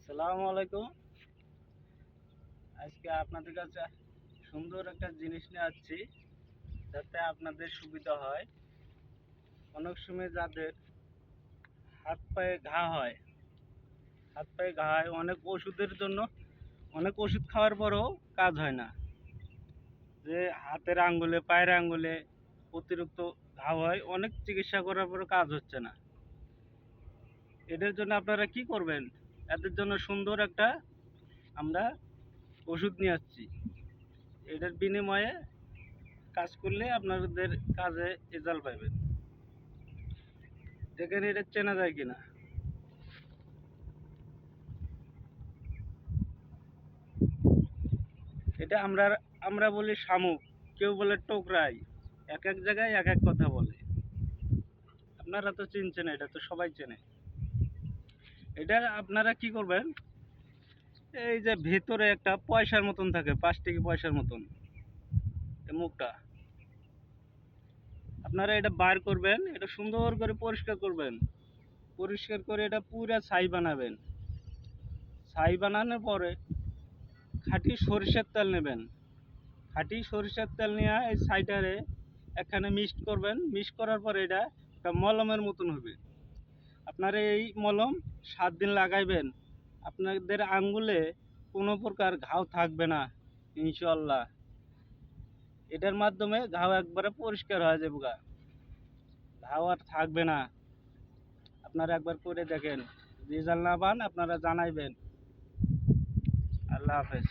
আসসালামু আলাইকুম। আজকে আপনাদের কাছে সুন্দর একটা জিনিস নিয়ে আসছি, যাতে আপনাদের সুবিধা হয়। অনেক সময় যাদের হাত পায়ে ঘা হয়, অনেক ওষুধের জন্য, অনেক ওষুধ খাওয়ার পরেও কাজ হয় না। যে হাতের আঙ্গুলে, পায়ের আঙ্গুলে অতিরিক্ত ঘা হয়, অনেক চিকিৎসা করার পরেও কাজ হচ্ছে না। এদের জন্য আপনারা কি করবেন? এদের জন্য সুন্দর একটা আমরা ওষুধ নিয়ে আসছি। এটার বিনিময়ে কাজ করলে আপনাদের কাজে রেজাল্ট পাবেন। দেখেন এটা চেনা যায় কিনা। এটা আমরা আমরা বলি শামুক, কেউ বলে টোকরাই, এক এক জায়গায় এক এক কথা বলে। আপনারা তো চিনছেন, এটা তো সবাই চেনে। এটা আপনারা কি করবেন, এই যে ভেতরে একটা পয়সার মতন থাকে, 5 টাকা পয়সার মতন, এই মুখটা আপনারা এটা বার করবেন, এটা সুন্দর করে পরিষ্কার করবেন। পরিষ্কার করে এটা পুরা ছাই বানাবেন। ছাই বানানোর পরে খাঁটি সরিষার তেল নেবেন। খাঁটি সরিষার তেল নিয়ে এই ছাইটারে এখানে মিক্সড করবেন। মিক্স করার পরে এটা একটা মলমের মতন হবে। আপনারা এই মলম 7 দিন লাগাইবেন, আপনাদের আঙ্গুলে কোনো প্রকার ঘাও থাকবে না ইনশাআল্লাহ। এটার মাধ্যমে ঘাও একবারে পরিষ্কার হয়ে যাবে, ঘাও আর থাকবে না। আপনারা একবার করে দেখেন, রেজাল্ট না পান আপনারা জানাইবেন। আল্লাহ হাফেজ।